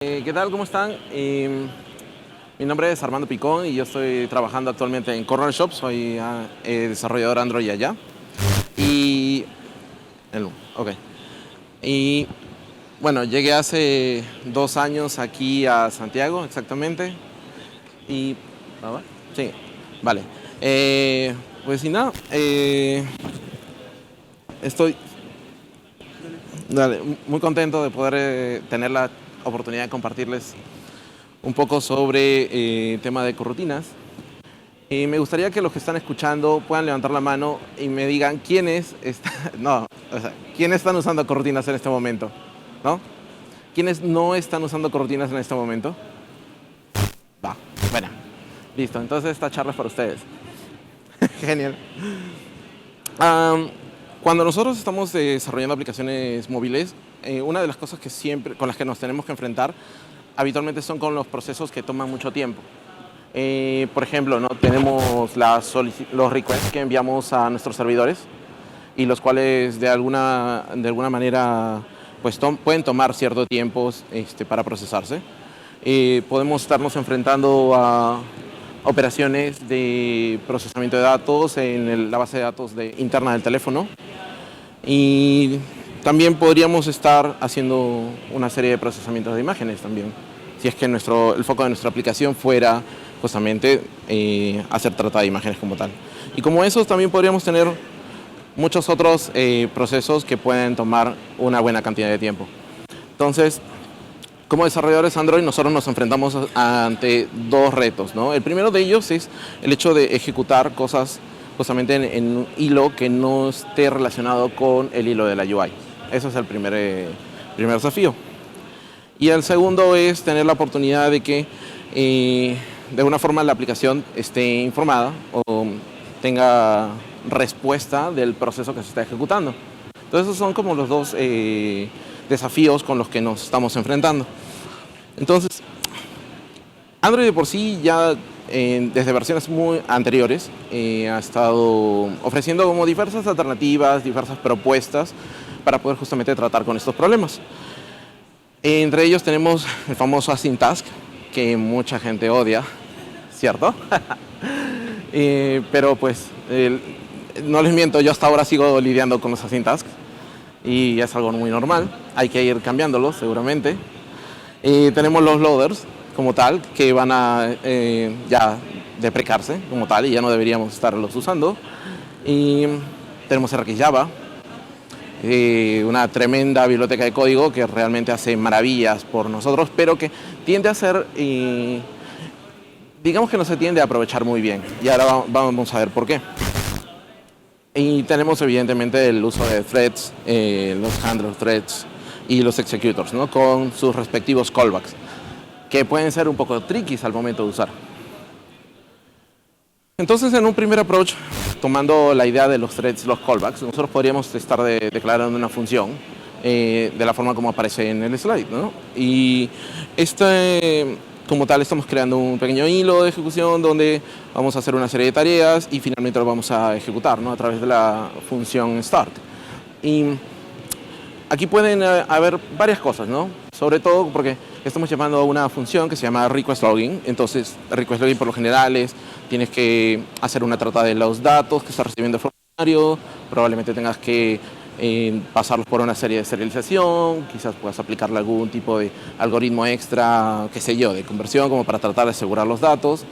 ¿Qué tal? ¿Cómo están? Mi nombre es Armando Picón y yo estoy trabajando actualmente en Corner Shop. Soy desarrollador Android allá. Y... ok. Y bueno, llegué hace 2 años aquí a Santiago, exactamente. Y... ¿Ah, va? Sí, vale. Pues y nada, estoy muy contento de poder tener la oportunidad de compartirles un poco sobre el tema de corrutinas. Me gustaría que los que están escuchando puedan levantar la mano y me digan quiénes están usando corrutinas en este momento, ¿no? ¿Quiénes no están usando corrutinas en este momento? Va, bueno, listo. Entonces esta charla es para ustedes. Genial. Cuando nosotros estamos desarrollando aplicaciones móviles, una de las cosas con las que nos tenemos que enfrentar habitualmente son con los procesos que toman mucho tiempo. Por ejemplo, ¿no? Tenemos los requests que enviamos a nuestros servidores y los cuales de alguna manera pues, pueden tomar cierto tiempo para procesarse. Podemos estarnos enfrentando a operaciones de procesamiento de datos en la base de datos interna del teléfono, y también podríamos estar haciendo una serie de procesamientos de imágenes también, si es que el foco de nuestra aplicación fuera justamente hacer trata de imágenes como tal. Y como esos también podríamos tener muchos otros procesos que pueden tomar una buena cantidad de tiempo. Entonces, como desarrolladores Android, nosotros nos enfrentamos ante dos retos, ¿no? El primero de ellos es el hecho de ejecutar cosas justamente en un hilo que no esté relacionado con el hilo de la UI. Eso es el primer desafío. Y el segundo es tener la oportunidad de que de alguna forma la aplicación esté informada o tenga respuesta del proceso que se está ejecutando. Entonces esos son como los dos desafíos con los que nos estamos enfrentando. Entonces, Android de por sí ya desde versiones muy anteriores ha estado ofreciendo como diversas alternativas, diversas propuestas para poder justamente tratar con estos problemas. Entre ellos tenemos el famoso Async Task, que mucha gente odia, ¿cierto? Pero pues, no les miento, yo hasta ahora sigo lidiando con los Async Tasks y es algo muy normal, hay que ir cambiándolos seguramente. Tenemos los loaders como tal, que van a ya deprecarse como tal y ya no deberíamos estarlos usando. Y tenemos RxJava, una tremenda biblioteca de código que realmente hace maravillas por nosotros, pero que tiende a ser, digamos que no se tiende a aprovechar muy bien. Y ahora vamos a ver por qué. Y tenemos evidentemente el uso de threads, los handler threads y los executors, ¿no? Con sus respectivos callbacks, que pueden ser un poco tricky al momento de usar. Entonces, en un primer approach, tomando la idea de los threads, los callbacks, nosotros podríamos estar declarando una función de la forma como aparece en el slide, ¿no? Y como tal, estamos creando un pequeño hilo de ejecución donde vamos a hacer una serie de tareas y finalmente lo vamos a ejecutar, ¿no? A través de la función start. Y aquí pueden haber varias cosas, ¿no? Sobre todo porque estamos llamando a una función que se llama request login. Entonces, request login por lo general tienes que hacer una trata de los datos que está recibiendo el formulario, probablemente tengas que pasarlos por una serie de serialización, quizás puedas aplicarle algún tipo de algoritmo extra, qué sé yo, de conversión, como para tratar de asegurar los datos,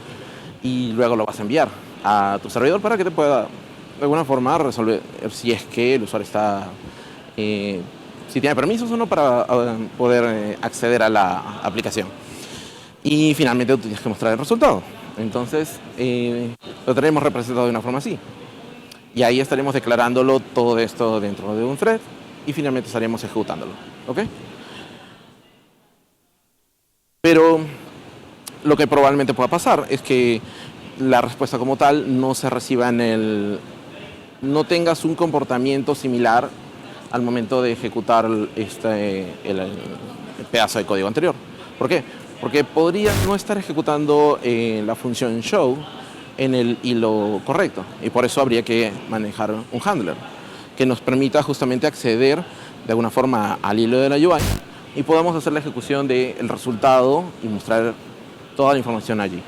y luego lo vas a enviar a tu servidor para que te pueda, de alguna forma, resolver si es que el usuario está... si tiene permisos o no para poder acceder a la aplicación. Y finalmente tú tienes que mostrar el resultado. Entonces, lo tenemos representado de una forma así. Y ahí estaremos declarándolo todo esto dentro de un thread y finalmente estaremos ejecutándolo. ¿Ok? Pero lo que probablemente pueda pasar es que la respuesta como tal no se reciba no tengas un comportamiento similar al momento de ejecutar el pedazo de código anterior. ¿Por qué? Porque podría no estar ejecutando la función show en el hilo correcto, y por eso habría que manejar un handler que nos permita justamente acceder de alguna forma al hilo de la UI, y podamos hacer la ejecución del resultado y mostrar toda la información allí.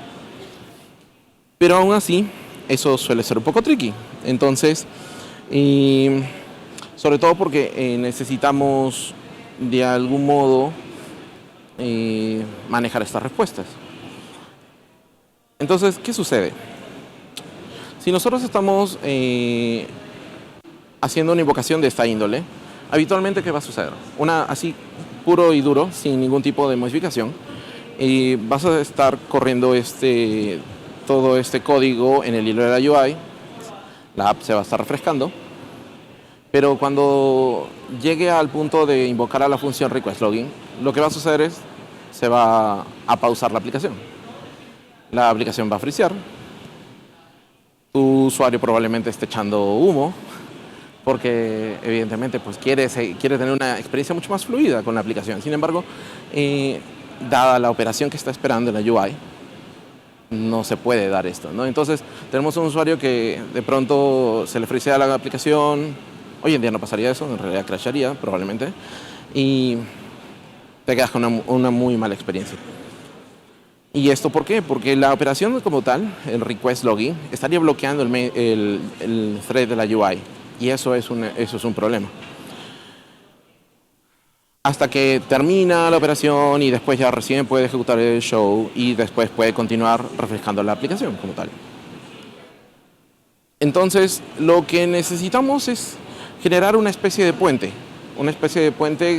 Pero aún así, eso suele ser un poco tricky. Entonces, sobre todo porque necesitamos de algún modo manejar estas respuestas. Entonces, ¿qué sucede? Si nosotros estamos haciendo una invocación de esta índole, habitualmente, ¿qué va a suceder? Una así puro y duro, sin ningún tipo de modificación, vas a estar corriendo todo este código en el hilo de la UI, la app se va a estar refrescando, pero cuando llegue al punto de invocar a la función requestLogin, lo que va a suceder es, se va a pausar la aplicación. La aplicación va a frisear, tu usuario probablemente esté echando humo, porque evidentemente pues quiere tener una experiencia mucho más fluida con la aplicación. Sin embargo, dada la operación que está esperando en la UI, no se puede dar esto, ¿no? Entonces tenemos un usuario que de pronto se le frisea la aplicación. Hoy en día no pasaría eso, en realidad crasharía probablemente, y te quedas con una muy mala experiencia. ¿Y esto por qué? Porque la operación como tal, el request login, estaría bloqueando el thread de la UI, y eso es un problema. Hasta que termina la operación y después ya recién puede ejecutar el show y después puede continuar refrescando la aplicación como tal. Entonces, lo que necesitamos es generar una especie de puente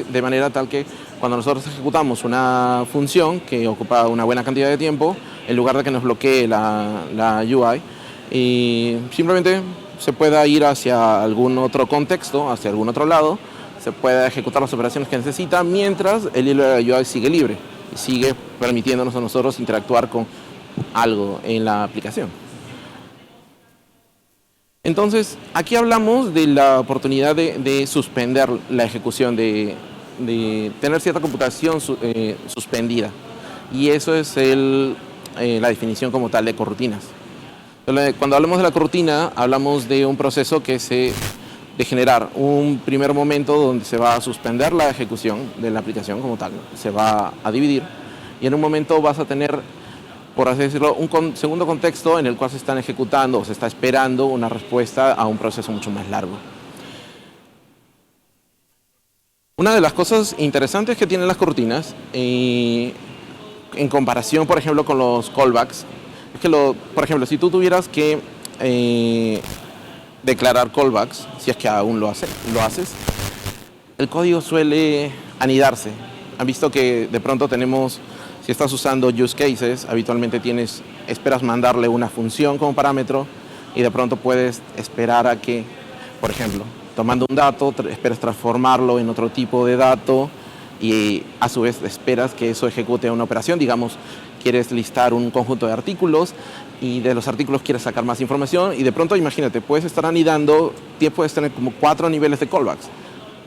de manera tal que cuando nosotros ejecutamos una función que ocupa una buena cantidad de tiempo, en lugar de que nos bloquee la UI, simplemente se pueda ir hacia algún otro contexto, hacia algún otro lado, se pueda ejecutar las operaciones que necesita mientras el hilo de la UI sigue libre y sigue permitiéndonos a nosotros interactuar con algo en la aplicación. Entonces, aquí hablamos de la oportunidad de suspender la ejecución, de tener cierta computación suspendida. Y eso es la definición como tal de corrutinas. Cuando hablamos de la corrutina, hablamos de un proceso de generar un primer momento donde se va a suspender la ejecución de la aplicación como tal, se va a dividir, y en un momento vas a tener, por así decirlo, un segundo contexto en el cual se están ejecutando o se está esperando una respuesta a un proceso mucho más largo. Una de las cosas interesantes que tienen las corrutinas, en comparación, por ejemplo, con los callbacks, es que, por ejemplo, si tú tuvieras que declarar callbacks, si es que aún lo haces, el código suele anidarse. Han visto que de pronto si estás usando use cases, habitualmente esperas mandarle una función como parámetro y de pronto puedes esperar a que, por ejemplo, tomando un dato, esperas transformarlo en otro tipo de dato y a su vez esperas que eso ejecute una operación. Digamos, quieres listar un conjunto de artículos y de los artículos quieres sacar más información y de pronto, imagínate, puedes estar anidando, puedes tener como 4 niveles de callbacks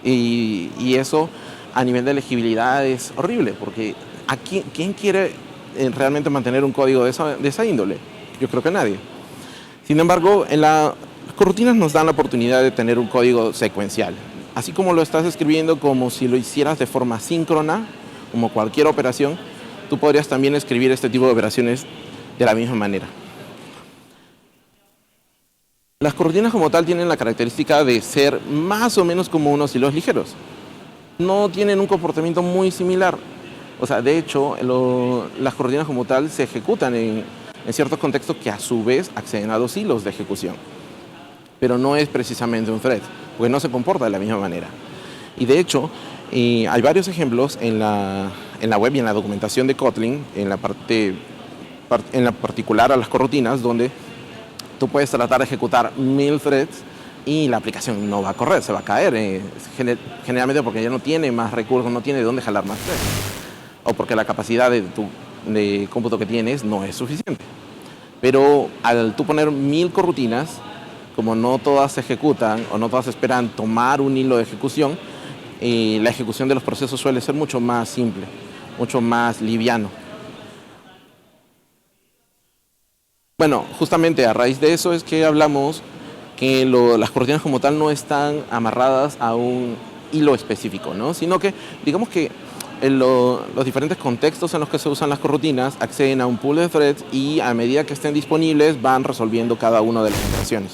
y eso a nivel de legibilidad es horrible, porque ¿quién quiere realmente mantener un código de esa índole? Yo creo que nadie. Sin embargo, las corrutinas nos dan la oportunidad de tener un código secuencial. Así como lo estás escribiendo como si lo hicieras de forma síncrona, como cualquier operación, tú podrías también escribir este tipo de operaciones de la misma manera. Las corrutinas como tal tienen la característica de ser más o menos como unos hilos ligeros. No tienen un comportamiento muy similar. O sea, de hecho, las corrutinas como tal se ejecutan en ciertos contextos que a su vez acceden a 2 hilos de ejecución. Pero no es precisamente un thread, porque no se comporta de la misma manera. Y de hecho, hay varios ejemplos en la web y en la documentación de Kotlin, en la particular a las corrutinas, donde tú puedes tratar de ejecutar 1000 threads y la aplicación no va a correr, se va a caer, generalmente porque ya no tiene más recursos, no tiene de dónde jalar más threads, o porque la capacidad de cómputo que tienes no es suficiente. Pero al tú poner 1000 corrutinas, como no todas se ejecutan o no todas esperan tomar un hilo de ejecución, la ejecución de los procesos suele ser mucho más simple, mucho más liviano. Bueno, justamente a raíz de eso es que hablamos que las corrutinas como tal no están amarradas a un hilo específico, ¿no? Sino que, digamos que los diferentes contextos en los que se usan las corrutinas acceden a un pool de threads y a medida que estén disponibles van resolviendo cada una de las operaciones.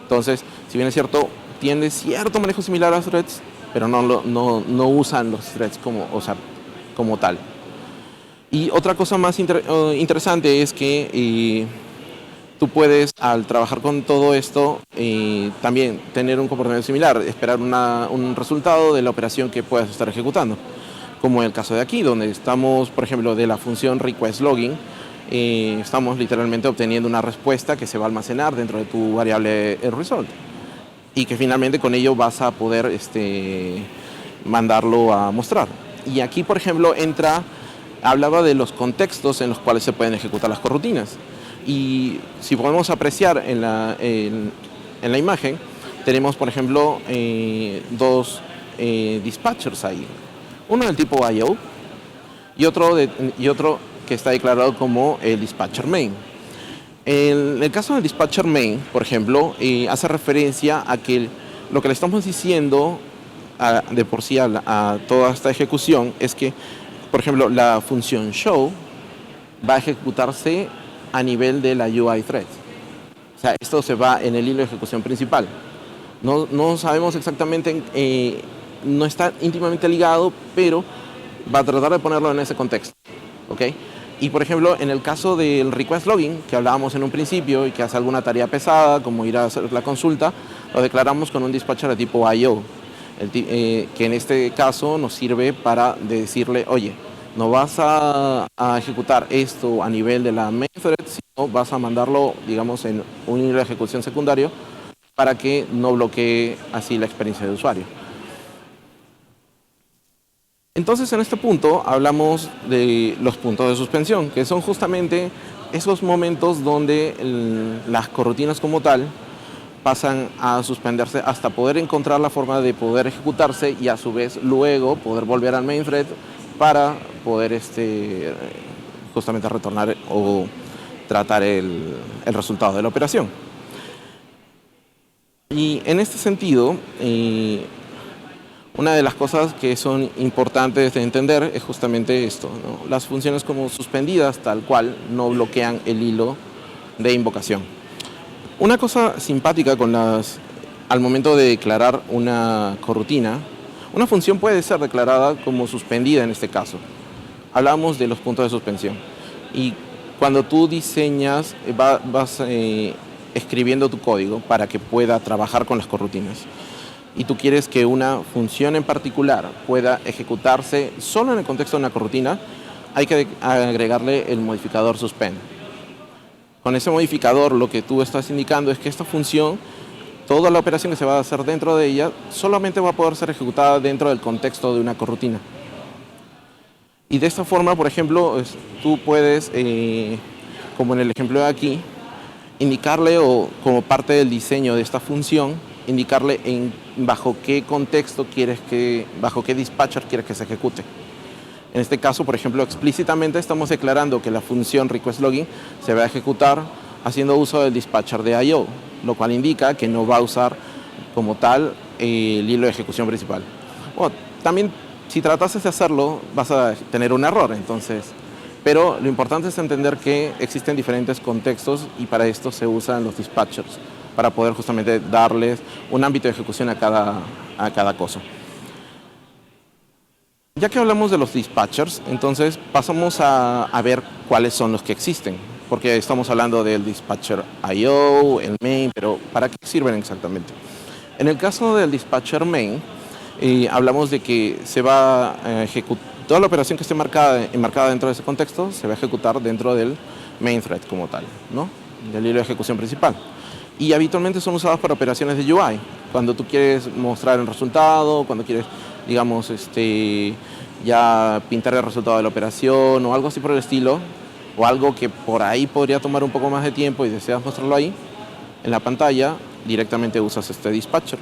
Entonces, si bien es cierto, tiene cierto manejo similar a los threads, pero no usan los threads como tal. Y otra cosa más interesante es que tú puedes, al trabajar con todo esto, también tener un comportamiento similar, esperar un resultado de la operación que puedas estar ejecutando. Como en el caso de aquí, donde estamos, por ejemplo, de la función request login, estamos literalmente obteniendo una respuesta que se va a almacenar dentro de tu variable result y que finalmente con ello vas a poder mandarlo a mostrar. Y aquí, por ejemplo, hablaba de los contextos en los cuales se pueden ejecutar las corrutinas. Y si podemos apreciar en la imagen, tenemos, por ejemplo, dos dispatchers ahí. Uno del tipo IO y otro que está declarado como el dispatcher main. En el caso del dispatcher main, por ejemplo, hace referencia a que lo que le estamos diciendo de por sí a toda esta ejecución es que, por ejemplo, la función show va a ejecutarse a nivel de la UI thread. O sea, esto se va en el hilo de ejecución principal. No sabemos exactamente, no está íntimamente ligado, pero va a tratar de ponerlo en ese contexto. ¿Ok? Y por ejemplo, en el caso del request login, que hablábamos en un principio y que hace alguna tarea pesada, como ir a hacer la consulta, lo declaramos con un dispatcher de tipo IO, que en este caso nos sirve para decirle, oye, no vas a ejecutar esto a nivel de la main thread, sino vas a mandarlo, digamos, en un hilo de ejecución secundario para que no bloquee así la experiencia de usuario. Entonces, en este punto hablamos de los puntos de suspensión, que son justamente esos momentos donde las corrutinas como tal pasan a suspenderse hasta poder encontrar la forma de poder ejecutarse y a su vez luego poder volver al main thread para poder justamente retornar o tratar el resultado de la operación. Y en este sentido, una de las cosas que son importantes de entender es justamente esto, ¿no? Las funciones como suspendidas, tal cual, no bloquean el hilo de invocación. Una cosa simpática al momento de declarar una corrutina, una función puede ser declarada como suspendida en este caso. Hablamos de los puntos de suspensión. Y cuando tú diseñas, vas escribiendo tu código para que pueda trabajar con las corrutinas. Y tú quieres que una función en particular pueda ejecutarse solo en el contexto de una corrutina, hay que agregarle el modificador suspend. Con ese modificador lo que tú estás indicando es que esta función, toda la operación que se va a hacer dentro de ella, solamente va a poder ser ejecutada dentro del contexto de una corrutina. Y de esta forma, por ejemplo, tú puedes, como en el ejemplo de aquí, indicarle o como parte del diseño de esta función, indicarle bajo qué contexto bajo qué dispatcher quieres que se ejecute. En este caso, por ejemplo, explícitamente estamos declarando que la función request login se va a ejecutar haciendo uso del dispatcher de IO, lo cual indica que no va a usar como tal el hilo de ejecución principal. Bueno, también si tratases de hacerlo vas a tener un error, entonces. Pero lo importante es entender que existen diferentes contextos y para esto se usan los dispatchers, para poder justamente darles un ámbito de ejecución a cada cosa. Ya que hablamos de los dispatchers, entonces pasamos a ver cuáles son los que existen, porque estamos hablando del dispatcher IO, el main, pero ¿para qué sirven exactamente? En el caso del dispatcher main, hablamos de que se va a ejecutar toda la operación que esté enmarcada dentro de ese contexto, se va a ejecutar dentro del main thread como tal, ¿no? Del hilo de ejecución principal. Y habitualmente son usados para operaciones de UI. Cuando tú quieres mostrar el resultado, cuando quieres, digamos, ya pintar el resultado de la operación o algo así por el estilo, o algo que por ahí podría tomar un poco más de tiempo y deseas mostrarlo ahí, en la pantalla, directamente usas este dispatcher.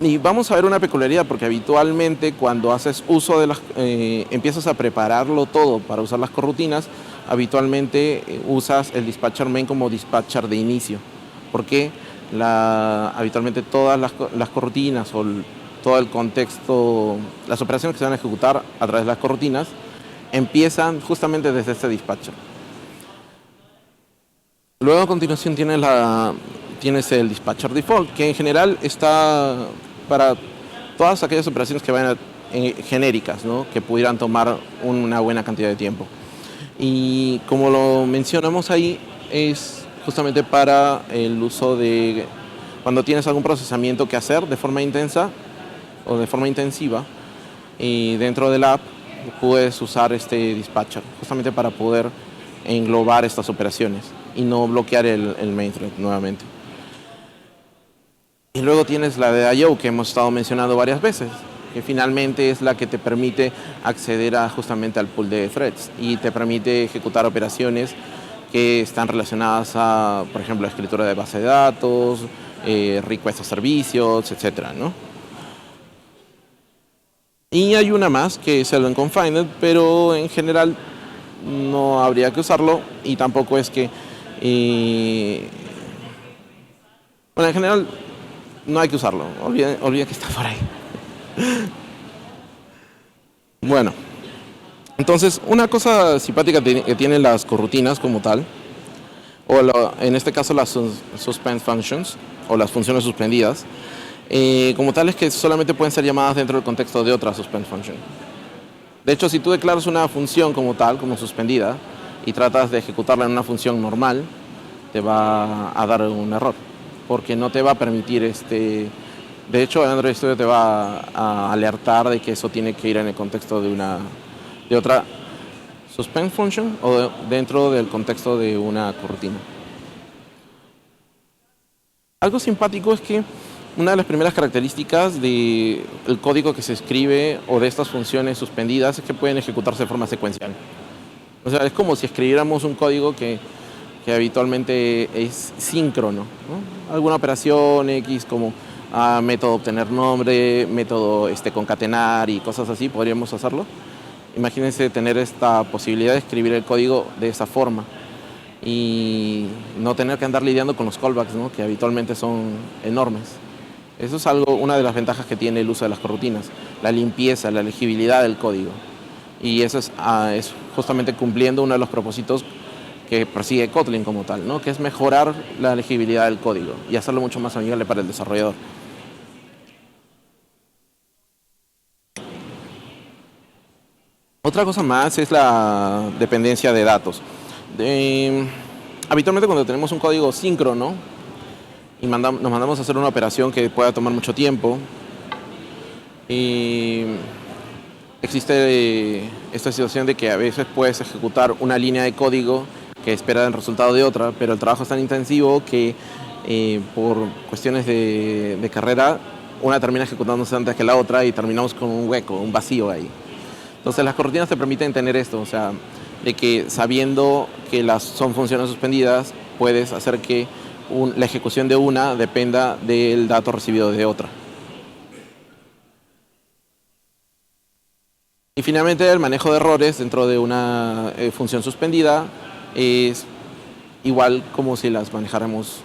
Y vamos a ver una peculiaridad, porque habitualmente cuando haces uso de empiezas a prepararlo todo para usar las corrutinas, habitualmente usas el dispatcher main como dispatcher de inicio, porque habitualmente todas las corrutinas o todo el contexto, las operaciones que se van a ejecutar a través de las coroutinas, empiezan justamente desde este dispatcher. Luego a continuación tienes el dispatcher default, que en general está para todas aquellas operaciones que vayan genéricas, ¿no? Que pudieran tomar una buena cantidad de tiempo. Y como lo mencionamos ahí, es justamente para el uso de cuando tienes algún procesamiento que hacer de forma intensa o de forma intensiva, y dentro de la app puedes usar este dispatcher justamente para poder englobar estas operaciones y no bloquear el main thread nuevamente. Y luego tienes la de I/O que hemos estado mencionando varias veces, que finalmente es la que te permite acceder justamente al pool de threads y te permite ejecutar operaciones que están relacionadas a, por ejemplo, escritura de base de datos, request a servicios, etcétera, ¿no? Y hay una más que es el unconfined, pero en general no habría que usarlo y tampoco es que... bueno, en general no hay que usarlo, olvida que está por ahí. Bueno, entonces una cosa simpática que tienen las corrutinas como tal, o en este caso las suspend functions, o las funciones suspendidas, como tal es que solamente pueden ser llamadas dentro del contexto de otra suspend function. De hecho, si tú declaras una función como tal, como suspendida, y tratas de ejecutarla en una función normal, te va a dar un error, porque no te va a permitir de hecho, Android Studio te va a alertar de que eso tiene que ir en el contexto de otra suspend function o dentro del contexto de una cortina. Algo simpático es que una de las primeras características del código que se escribe o de estas funciones suspendidas es que pueden ejecutarse de forma secuencial. O sea, es como si escribiéramos un código que habitualmente es síncrono, ¿no? Alguna operación X como método obtener nombre, método concatenar y cosas así, podríamos hacerlo. Imagínense tener esta posibilidad de escribir el código de esa forma y no tener que andar lidiando con los callbacks, ¿no? Que habitualmente son enormes. Eso es una de las ventajas que tiene el uso de las corrutinas, la limpieza, la legibilidad del código. Y eso es justamente cumpliendo uno de los propósitos que persigue Kotlin como tal, ¿no? Que es mejorar la legibilidad del código y hacerlo mucho más amigable para el desarrollador. Otra cosa más es la dependencia de datos. Habitualmente cuando tenemos un código síncrono y nos mandamos a hacer una operación que pueda tomar mucho tiempo, existe esta situación de que a veces puedes ejecutar una línea de código que espera el resultado de otra, pero el trabajo es tan intensivo que por cuestiones de carrera una termina ejecutándose antes que la otra y terminamos con un hueco, un vacío ahí. Entonces las cortinas te permiten tener esto, o sea, de que sabiendo que son funciones suspendidas, puedes hacer que la ejecución de una dependa del dato recibido de otra. Y finalmente el manejo de errores dentro de una función suspendida es igual como si las manejáramos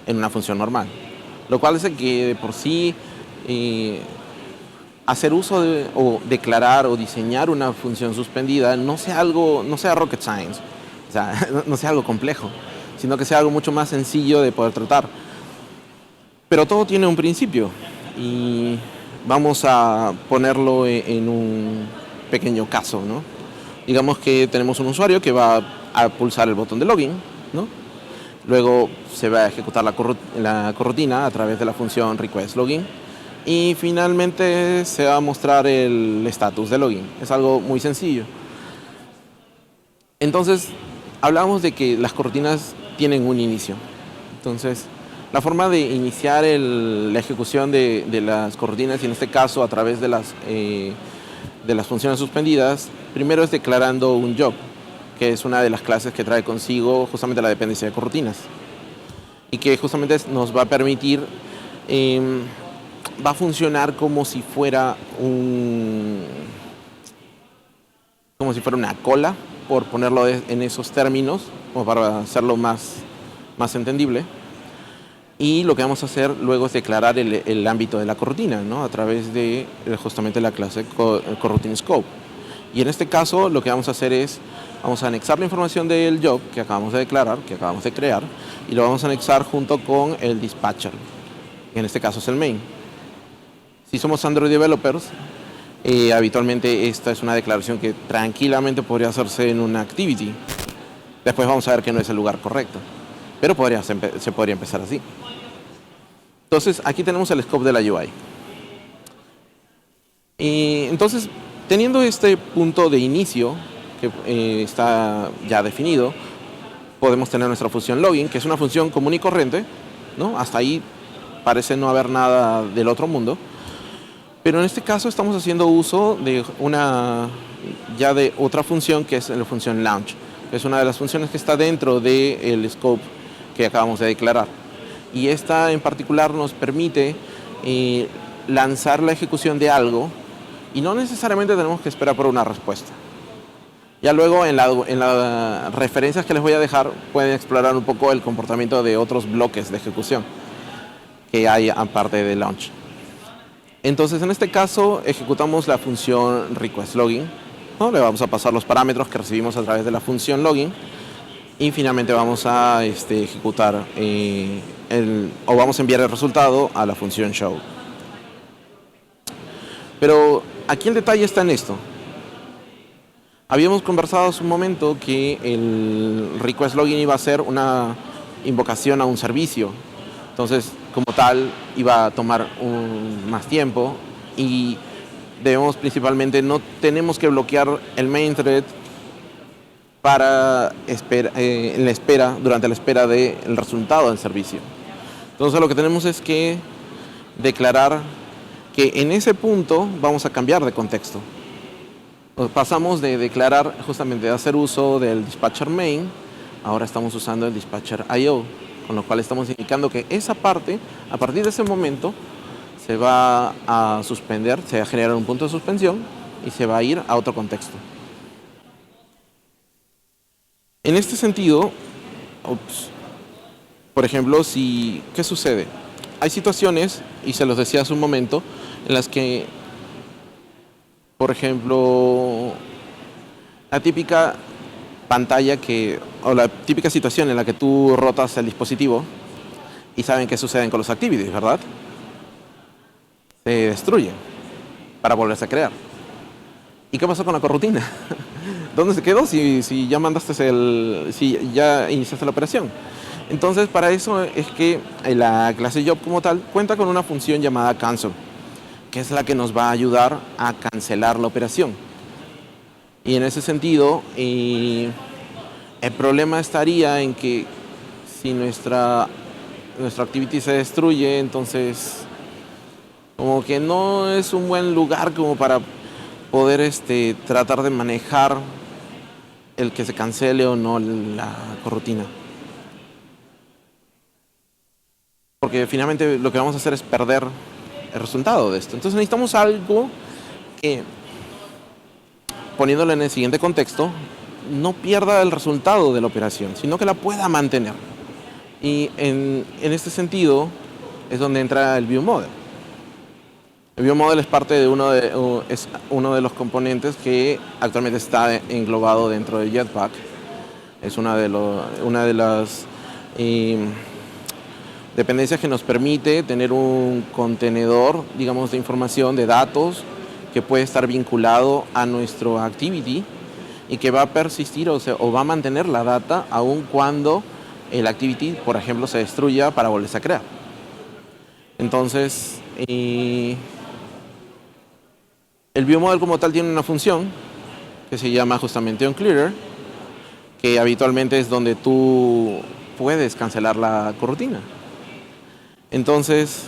en una función normal. Lo cual hace que de por sí hacer uso o declarar o diseñar una función suspendida no sea rocket science, o sea, no sea algo complejo, sino que sea algo mucho más sencillo de poder tratar. Pero todo tiene un principio y vamos a ponerlo en un pequeño caso, ¿no? Digamos que tenemos un usuario que va a pulsar el botón de login, ¿no? Luego se va a ejecutar la corrutina a través de la función request login y finalmente se va a mostrar el estatus de login. Es algo muy sencillo. Entonces, hablamos de que las cortinas tienen un inicio. Entonces, la forma de iniciar la ejecución de las cortinas, y en este caso a través de las funciones suspendidas, primero es declarando un job, que es una de las clases que trae consigo justamente la dependencia de cortinas y que justamente nos va a permitir, va a funcionar como si fuera una cola, por ponerlo en esos términos, como para hacerlo más entendible. Y lo que vamos a hacer luego es declarar el ámbito de la coroutine, ¿no? A través de justamente la clase coroutine scope. Y en este caso lo que vamos a hacer es, vamos a anexar la información del job que acabamos de declarar, que acabamos de crear, y lo vamos a anexar junto con el dispatcher, que en este caso es el main. Si somos Android developers, habitualmente esta es una declaración que tranquilamente podría hacerse en una activity. Después vamos a ver que no es el lugar correcto, pero se podría empezar así. Entonces aquí tenemos el scope de la UI. Y entonces, teniendo este punto de inicio que está ya definido, podemos tener nuestra función login, que es una función común y corriente, ¿no? Hasta ahí parece no haber nada del otro mundo. Pero en este caso estamos haciendo uso de de otra función, que es la función launch, que es una de las funciones que está dentro del scope que acabamos de declarar. Y esta en particular nos permite lanzar la ejecución de algo y no necesariamente tenemos que esperar por una respuesta. Ya luego en las referencias que les voy a dejar pueden explorar un poco el comportamiento de otros bloques de ejecución que hay aparte de launch. Entonces en este caso ejecutamos la función requestLogin, ¿no? Le vamos a pasar los parámetros que recibimos a través de la función login y finalmente vamos a ejecutar o vamos a enviar el resultado a la función show. Pero aquí el detalle está en esto. Habíamos conversado hace un momento que el requestLogin iba a ser una invocación a un servicio. Entonces, como tal, iba a tomar más tiempo y no tenemos que bloquear el main thread durante la espera del resultado del servicio. Entonces lo que tenemos es que declarar que en ese punto vamos a cambiar de contexto. Pasamos de declarar justamente de hacer uso del dispatcher main, ahora estamos usando el dispatcher IO, con lo cual estamos indicando que esa parte, a partir de ese momento, se va a suspender, se va a generar un punto de suspensión y se va a ir a otro contexto. En este sentido, por ejemplo, ¿qué sucede? Hay situaciones, y se los decía hace un momento, en las que, por ejemplo, la típica pantalla o la típica situación en la que tú rotas el dispositivo y saben qué suceden con los activities, ¿verdad? Se destruyen para volverse a crear. ¿Y qué pasó con la coroutine? ¿Dónde se quedó si ya iniciaste la operación? Entonces, para eso es que la clase job como tal cuenta con una función llamada cancel, que es la que nos va a ayudar a cancelar la operación. Y en ese sentido, el problema estaría en que si nuestra activity se destruye, entonces como que no es un buen lugar como para poder tratar de manejar el que se cancele o no la coroutine. Porque finalmente lo que vamos a hacer es perder el resultado de esto. Entonces necesitamos algo que, poniéndolo en el siguiente contexto, no pierda el resultado de la operación, sino que la pueda mantener. Y en este sentido es donde entra el ViewModel. El ViewModel es parte de uno de los componentes que actualmente está englobado dentro de Jetpack. Es una de las dependencias que nos permite tener un contenedor, digamos, de información, de datos, que puede estar vinculado a nuestro activity y que va a persistir o va a mantener la data aun cuando el activity, por ejemplo, se destruya para volverse a crear. Entonces, el ViewModel como tal tiene una función que se llama justamente onClearer, que habitualmente es donde tú puedes cancelar la coroutine. Entonces,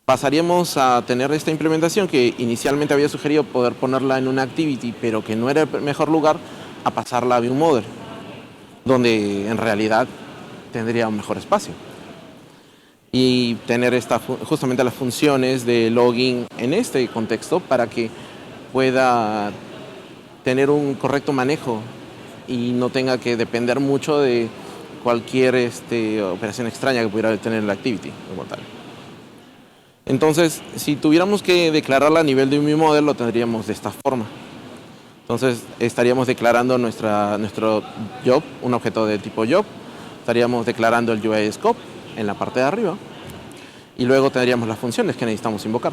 pasaríamos a tener esta implementación que inicialmente había sugerido poder ponerla en una activity, pero que no era el mejor lugar, a pasarla a ViewModel, donde en realidad tendría un mejor espacio. Y tener justamente las funciones de login en este contexto para que pueda tener un correcto manejo y no tenga que depender mucho de cualquier operación extraña que pudiera tener la activity como tal. Entonces, si tuviéramos que declararla a nivel de un ViewModel, lo tendríamos de esta forma. Entonces, estaríamos declarando nuestro job, un objeto de tipo job. Estaríamos declarando el UI scope en la parte de arriba. Y luego tendríamos las funciones que necesitamos invocar.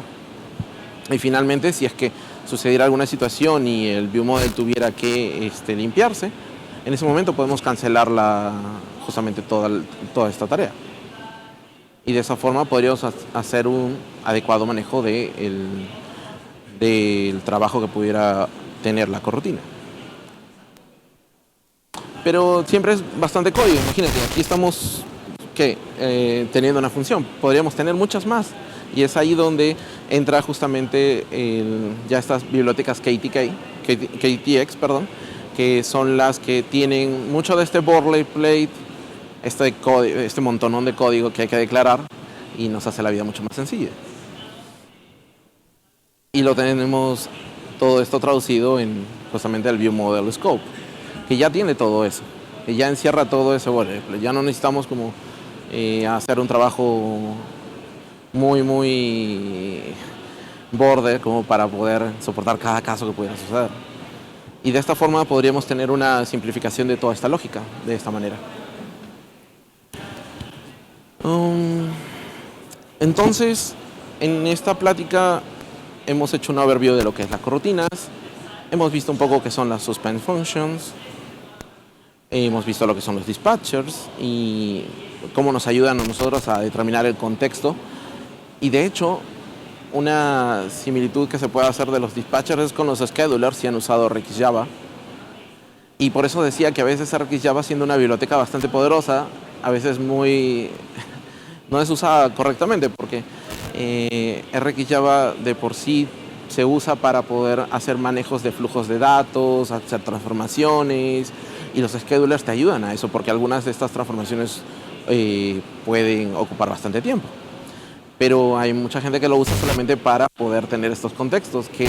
Y finalmente, si es que sucediera alguna situación y el ViewModel tuviera que limpiarse, en ese momento podemos cancelar justamente toda esta tarea. Y de esa forma podríamos hacer un adecuado manejo del trabajo que pudiera tener la coroutine. Pero siempre es bastante código. Imagínate, aquí estamos teniendo una función. Podríamos tener muchas más. Y es ahí donde entra justamente ya estas bibliotecas KTX, que son las que tienen mucho de este boilerplate, este montonón de código que hay que declarar y nos hace la vida mucho más sencilla. Y lo tenemos todo esto traducido en justamente el ViewModel Scope, que ya tiene todo eso, que ya encierra todo ese boilerplate. Ya no necesitamos como hacer un trabajo muy border como para poder soportar cada caso que pudiera suceder. Y de esta forma podríamos tener una simplificación de toda esta lógica, de esta manera. Entonces, en esta plática hemos hecho un overview de lo que es las coroutinas, hemos visto un poco qué son las suspend functions, hemos visto lo que son los dispatchers y cómo nos ayudan a nosotros a determinar el contexto. Y de hecho, una similitud que se puede hacer de los dispatchers es con los schedulers si han usado RxJava. Y por eso decía que a veces RxJava, siendo una biblioteca bastante poderosa, a veces no es usada correctamente, porque RxJava de por sí se usa para poder hacer manejos de flujos de datos, hacer transformaciones, y los schedulers te ayudan a eso, porque algunas de estas transformaciones pueden ocupar bastante tiempo. Pero hay mucha gente que lo usa solamente para poder tener estos contextos que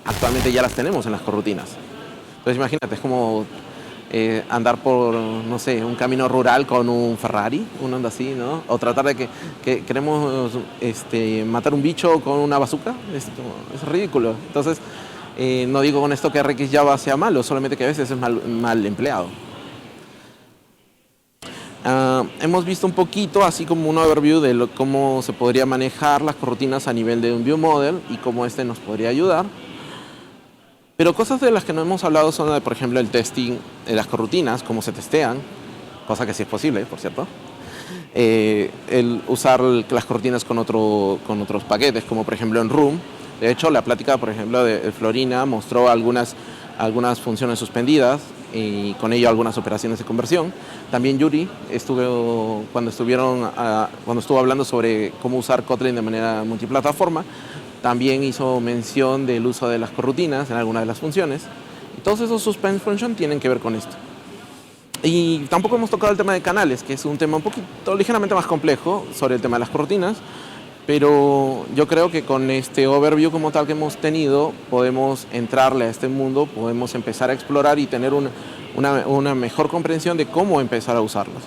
actualmente ya las tenemos en las coroutinas. Entonces imagínate, es como andar por, no sé, un camino rural con un Ferrari, uno anda así, ¿no? O tratar de que queremos matar un bicho con una bazooka, es ridículo. Entonces, no digo con esto que RxJava sea malo, solamente que a veces es mal empleado. Hemos visto un poquito, así como un overview de cómo se podría manejar las coroutinas a nivel de un ViewModel y cómo nos podría ayudar. Pero cosas de las que no hemos hablado son, por ejemplo, el testing de las coroutinas, cómo se testean, cosa que sí es posible, por cierto. El usar las coroutinas con otros paquetes, como por ejemplo en Room. De hecho, la plática, por ejemplo, de Florina mostró algunas funciones suspendidas y con ello algunas operaciones de conversión. También Yuri cuando estuvo hablando sobre cómo usar Kotlin de manera multiplataforma, también hizo mención del uso de las coroutinas en algunas de las funciones. Y todos esos suspend functions tienen que ver con esto. Y tampoco hemos tocado el tema de canales, que es un tema un poquito ligeramente más complejo sobre el tema de las coroutinas. Pero yo creo que con este overview como tal que hemos tenido, podemos entrarle a este mundo, podemos empezar a explorar y tener una mejor comprensión de cómo empezar a usarlos.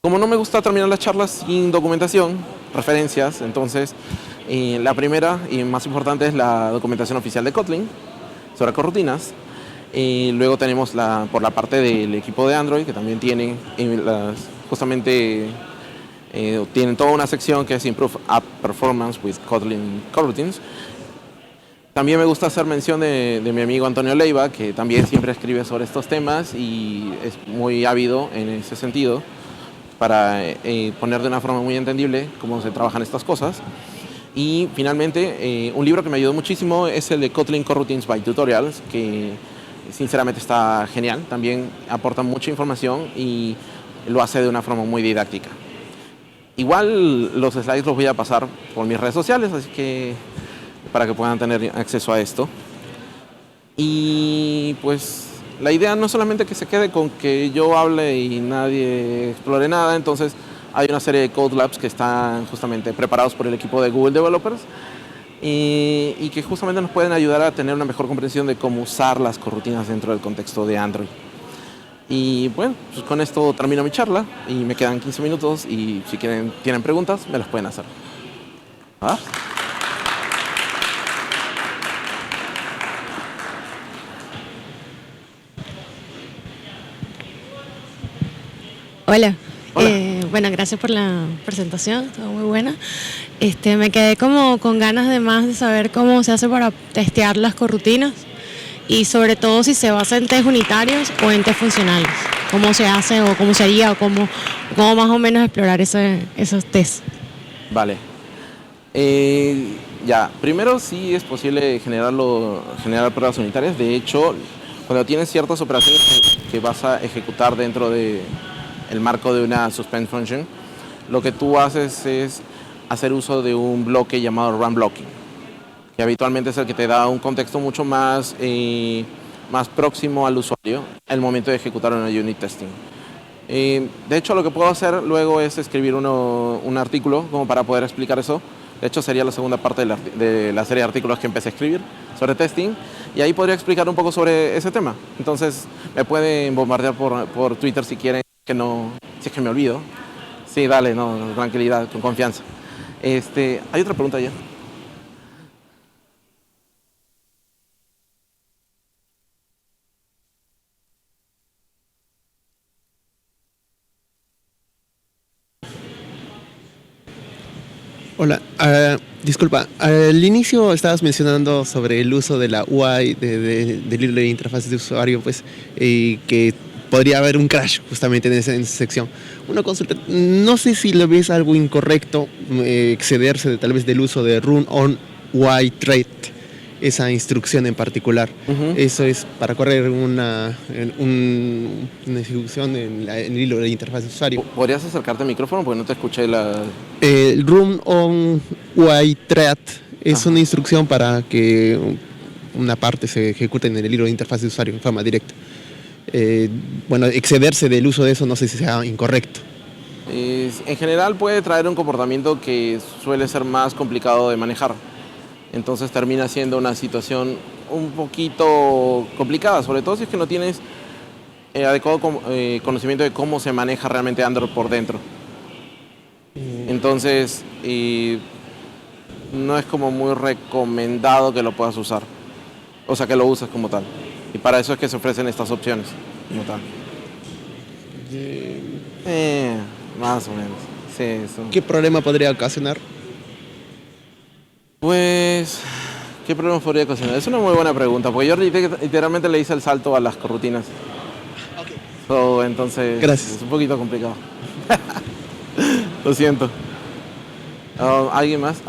Como no me gusta terminar las charlas sin documentación, referencias, entonces la primera y más importante es la documentación oficial de Kotlin sobre coroutinas. Luego tenemos por la parte del equipo de Android, que también tiene tienen toda una sección que es Improve App Performance with Kotlin Coroutines. También me gusta hacer mención de mi amigo Antonio Leiva, que también siempre escribe sobre estos temas y es muy ávido en ese sentido para poner de una forma muy entendible cómo se trabajan estas cosas. Y finalmente, un libro que me ayudó muchísimo es el de Kotlin Coroutines by Tutorials, que sinceramente está genial. También aporta mucha información y lo hace de una forma muy didáctica. Igual los slides los voy a pasar por mis redes sociales, así que para que puedan tener acceso a esto. Y pues la idea no es solamente que se quede con que yo hable y nadie explore nada, entonces hay una serie de Code Labs que están justamente preparados por el equipo de Google Developers y que justamente nos pueden ayudar a tener una mejor comprensión de cómo usar las coroutinas dentro del contexto de Android. Y bueno, pues con esto termino mi charla y me quedan 15 minutos y si tienen preguntas, me las pueden hacer. ¿Ah? Hola. Hola. Bueno, gracias por la presentación, estuvo muy buena. Me quedé como con ganas de más de saber cómo se hace para testear las corrutinas y sobre todo si se basa en test unitarios o en test funcionales. ¿Cómo se hace o cómo se haría o cómo más o menos explorar esos tests? Vale. Ya, primero sí es posible generar pruebas unitarias. De hecho, cuando tienes ciertas operaciones que vas a ejecutar dentro de el marco de una suspend function, lo que tú haces es hacer uso de un bloque llamado run blocking, que habitualmente es el que te da un contexto mucho más próximo al usuario al momento de ejecutar una unit testing. De hecho, lo que puedo hacer luego es escribir un artículo como para poder explicar eso. De hecho, sería la segunda parte de la serie de artículos que empecé a escribir sobre testing, y ahí podría explicar un poco sobre ese tema. Entonces, me pueden bombardear por Twitter si quieren, si es que me olvido. Sí, dale, no, tranquilidad, con confianza. Hay otra pregunta ya. Hola, disculpa, al inicio estabas mencionando sobre el uso de la UI del hilo de interfaces de usuario, pues, y que podría haber un crash justamente en esa sección. Una consulta, no sé si le ves algo incorrecto excederse tal vez del uso de run on UI thread, esa instrucción en particular. Eso es para correr una ejecución en el hilo de interfaz de usuario. ¿Podrías acercarte al micrófono? Porque no te escuché El run on UI thread es una instrucción para que una parte se ejecute en el hilo de interfaz de usuario en forma directa. Bueno, excederse del uso de eso no sé si sea incorrecto. En general puede traer un comportamiento que suele ser más complicado de manejar. Entonces termina siendo una situación un poquito complicada, sobre todo si es que no tienes adecuado conocimiento de cómo se maneja realmente Android por dentro. Entonces, no es como muy recomendado que lo puedas usar. O sea, que lo uses como tal. Y para eso es que se ofrecen estas opciones como tal. Más o menos. Sí, eso. ¿Qué problema podría ocasionar? Pues, ¿qué problemas podría ocasionar? Es una muy buena pregunta, porque yo literalmente le hice el salto a las corrutinas. Entonces, Gracias. es un poquito complicado. Lo siento. ¿Alguien más?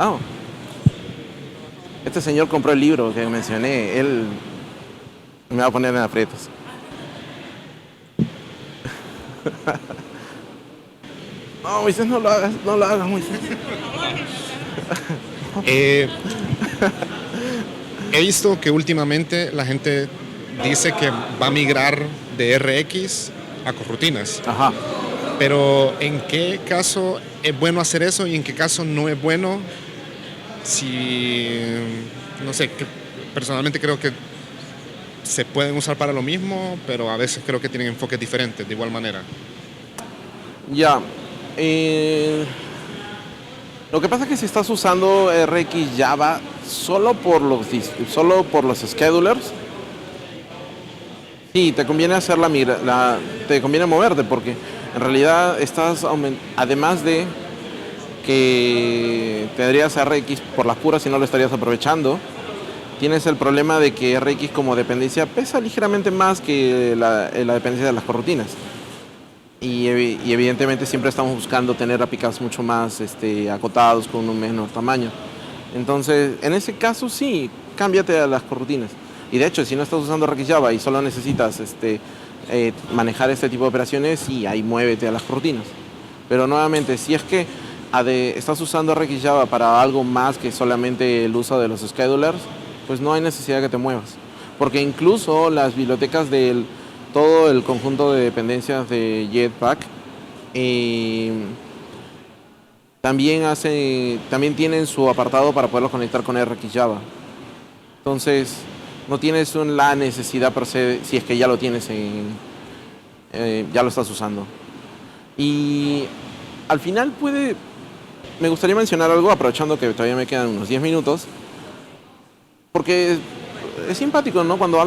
Este señor compró el libro que mencioné. Él me va a poner en aprietos. No, Moisés, no lo hagas, Moisés. He visto que últimamente la gente dice que va a migrar de RX a corrutinas. Ajá. Pero ¿en qué caso es bueno hacer eso y en qué caso no es bueno? Si, no sé, personalmente creo que se pueden usar para lo mismo, pero a veces creo que tienen enfoques diferentes de igual manera. Ya. Lo que pasa es que si estás usando RX Java solo por los schedulers, sí, te conviene hacer te conviene moverte, porque en realidad además de que tendrías RX por las puras y no lo estarías aprovechando, tienes el problema de que RX como dependencia pesa ligeramente más que la dependencia de las corrutinas. Y evidentemente siempre estamos buscando tener APIs mucho más acotados con un menor tamaño. Entonces, en ese caso sí, cámbiate a las corrutinas. Y de hecho, si no estás usando RX Java y solo necesitas manejar este tipo de operaciones, sí, ahí muévete a las corrutinas. Pero nuevamente, si es que estás usando RX Java para algo más que solamente el uso de los schedulers, pues no hay necesidad de que te muevas. Porque incluso las bibliotecas todo el conjunto de dependencias de Jetpack también tienen su apartado para poderlos conectar con RX Java. Entonces, no tienes la necesidad per se, si es que ya lo tienes ya lo estás usando. Y al final me gustaría mencionar algo, aprovechando que todavía me quedan unos 10 minutos, porque es simpático, ¿no? Cuando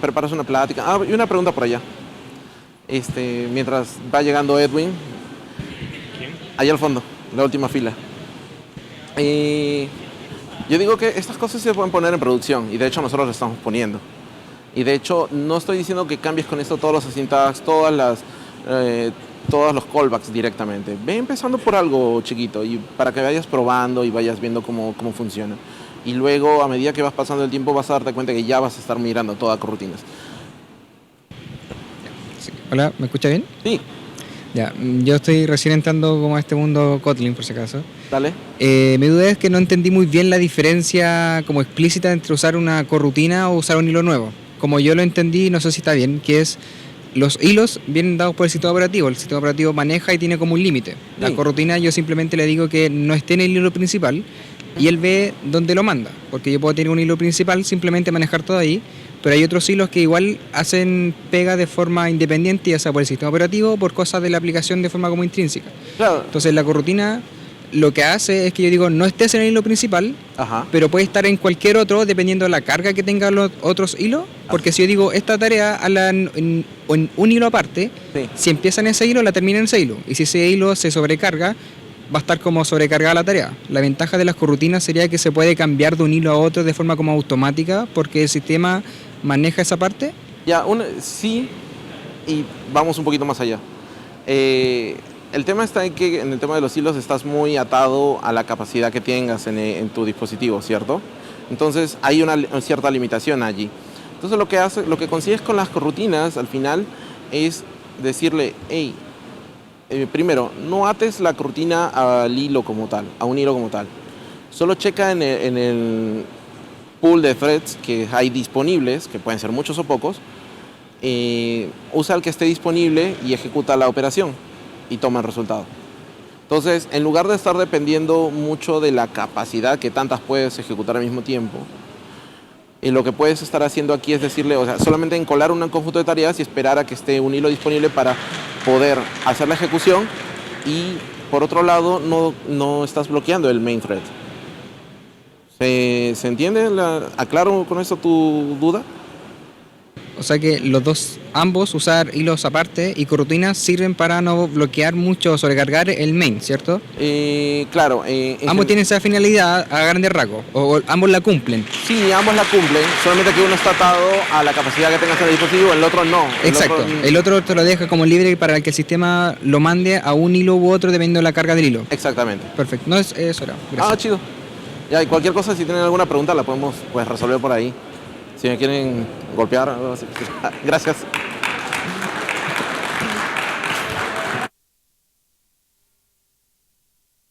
preparas una plática. Y una pregunta por allá. Mientras va llegando Edwin. ¿Quién? Allá al fondo, la última fila. Yo digo que estas cosas se pueden poner en producción, y de hecho nosotros lo estamos poniendo. Y de hecho no estoy diciendo que cambies con esto todos los syntax, todos los callbacks directamente. Ve empezando por algo chiquito y para que vayas probando y vayas viendo cómo funciona. Y luego, a medida que vas pasando el tiempo, vas a darte cuenta que ya vas a estar migrando todas corrutinas. Sí. Hola, ¿me escucha bien? Sí, Ya, yo estoy recién entrando como a este mundo Kotlin, por si acaso. dale. Mi duda es que no entendí muy bien la diferencia como explícita entre usar una corrutina o usar un hilo nuevo. Como yo lo entendí, no sé si está bien, que es los hilos vienen dados por el sistema operativo. El sistema operativo maneja y tiene como un límite. La Sí. corrutina yo simplemente le digo que no esté en el hilo principal y él ve dónde lo manda. Porque yo puedo tener un hilo principal, simplemente manejar todo ahí, pero hay otros hilos que igual hacen pega de forma independiente, ya sea por el sistema operativo o por cosas de la aplicación de forma como intrínseca. Claro. Entonces la corrutina lo que hace es que yo digo, no estés en el hilo principal, Ajá. pero puede estar en cualquier otro dependiendo de la carga que tengan los otros hilos, porque si yo digo esta tarea hazla en un hilo aparte, Sí. si empieza en ese hilo la termina en ese hilo, y si ese hilo se sobrecarga va a estar como sobrecargada la tarea. La ventaja de las corrutinas sería que se puede cambiar de un hilo a otro de forma como automática porque el sistema maneja esa parte. Ya, sí, y vamos un poquito más allá. El tema está en que en el tema de los hilos estás muy atado a la capacidad que tengas en tu dispositivo, ¿cierto? Entonces hay una cierta limitación allí. Entonces lo que consigues con las corrutinas al final es decirle, hey, primero, no ates la corrutina al hilo como tal, a un hilo como tal. Solo checa en el pool de threads que hay disponibles, que pueden ser muchos o pocos, usa el que esté disponible y ejecuta la operación y toma el resultado. Entonces, en lugar de estar dependiendo mucho de la capacidad que tantas puedes ejecutar al mismo tiempo, lo que puedes estar haciendo aquí es decirle, o sea, solamente encolar un conjunto de tareas y esperar a que esté un hilo disponible para poder hacer la ejecución, y por otro lado no estás bloqueando el main thread. ¿Se entiende? ¿Aclaro con esto tu duda? O sea que ambos usar hilos aparte y corrutinas sirven para no bloquear mucho o sobrecargar el main, ¿cierto? Claro. Ambos tienen esa finalidad a grandes rasgos, o ambos la cumplen. Sí, ambos la cumplen, solamente que uno está atado a la capacidad que tengas en el dispositivo, el otro no. Exacto, el otro te lo deja como libre para que el sistema lo mande a un hilo u otro dependiendo de la carga del hilo. Exactamente. Perfecto, no es eso era. Gracias. Chido. Ya, y cualquier cosa, si tienen alguna pregunta, la podemos resolver por ahí. Si me quieren golpear, algo así. Gracias.